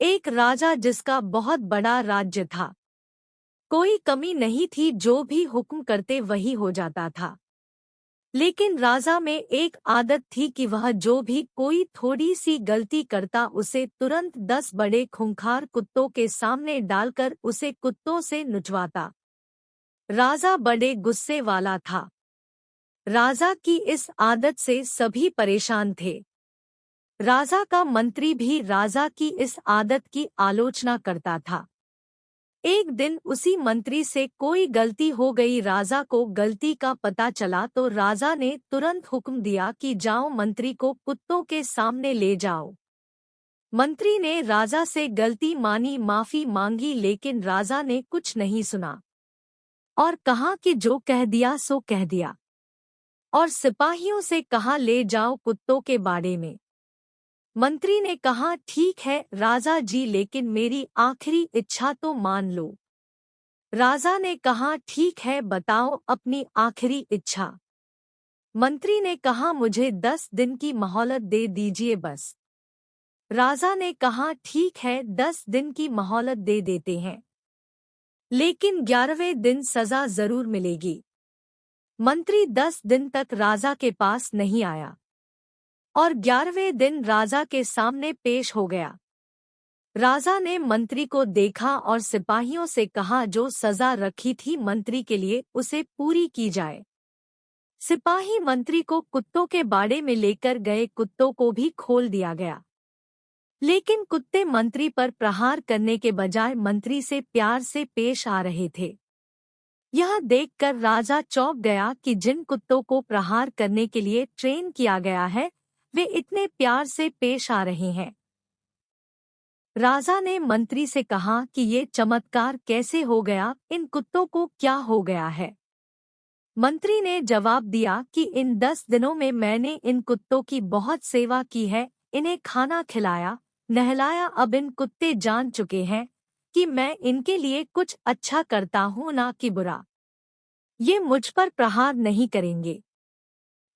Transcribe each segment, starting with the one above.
एक राजा जिसका बहुत बड़ा राज्य था। कोई कमी नहीं थी, जो भी हुक्म करते वही हो जाता था। लेकिन राजा में एक आदत थी कि वह जो भी कोई थोड़ी सी गलती करता उसे तुरंत 10 बड़े खूंखार कुत्तों के सामने डालकर उसे कुत्तों से नुचवाता। राजा बड़े गुस्से वाला था। राजा की इस आदत से सभी परेशान थे। राजा का मंत्री भी राजा की इस आदत की आलोचना करता था। एक दिन उसी मंत्री से कोई गलती हो गई। राजा को गलती का पता चला तो राजा ने तुरंत हुक्म दिया कि जाओ, मंत्री को कुत्तों के सामने ले जाओ। मंत्री ने राजा से गलती मानी, माफी मांगी, लेकिन राजा ने कुछ नहीं सुना और कहा कि जो कह दिया सो कह दिया, और सिपाहियों से कहा ले जाओ कुत्तों के बाड़े में। मंत्री ने कहा ठीक है राजा जी, लेकिन मेरी आखिरी इच्छा तो मान लो। राजा ने कहा ठीक है, बताओ अपनी आखिरी इच्छा। मंत्री ने कहा मुझे 10 दिन की मोहलत दे दीजिए बस। राजा ने कहा ठीक है, 10 दिन की मोहलत दे देते हैं, लेकिन 11वें दिन सजा जरूर मिलेगी। मंत्री 10 दिन तक राजा के पास नहीं आया और 11वें दिन राजा के सामने पेश हो गया। राजा ने मंत्री को देखा और सिपाहियों से कहा जो सजा रखी थी मंत्री के लिए उसे पूरी की जाए। सिपाही मंत्री को कुत्तों के बाड़े में लेकर गए। कुत्तों को भी खोल दिया गया, लेकिन कुत्ते मंत्री पर प्रहार करने के बजाय मंत्री से प्यार से पेश आ रहे थे। यह देखकर राजा चौंक गया कि जिन कुत्तों को प्रहार करने के लिए ट्रेन किया गया है वे इतने प्यार से पेश आ रहे हैं। राजा ने मंत्री से कहा कि ये चमत्कार कैसे हो गया, इन कुत्तों को क्या हो गया है। मंत्री ने जवाब दिया कि इन 10 दिनों में मैंने इन कुत्तों की बहुत सेवा की है, इन्हें खाना खिलाया, नहलाया। अब इन कुत्ते जान चुके हैं कि मैं इनके लिए कुछ अच्छा करता हूँ ना कि बुरा। ये मुझ पर प्रहार नहीं करेंगे।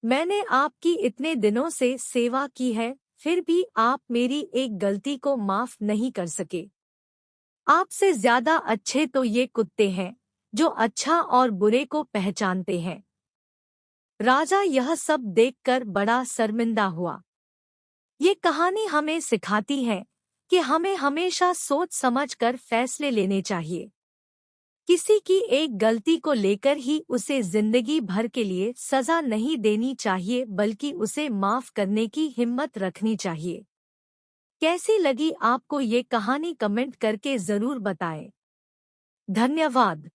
मैंने आपकी इतने दिनों से सेवा की है, फिर भी आप मेरी एक गलती को माफ नहीं कर सके। आपसे ज्यादा अच्छे तो ये कुत्ते हैं जो अच्छा और बुरे को पहचानते हैं। राजा यह सब देखकर बड़ा शर्मिंदा हुआ। ये कहानी हमें सिखाती है कि हमें हमेशा सोच समझकर फैसले लेने चाहिए। किसी की एक गलती को लेकर ही उसे जिंदगी भर के लिए सजा नहीं देनी चाहिए, बल्कि उसे माफ करने की हिम्मत रखनी चाहिए। कैसी लगी आपको ये कहानी कमेंट करके जरूर बताएं। धन्यवाद।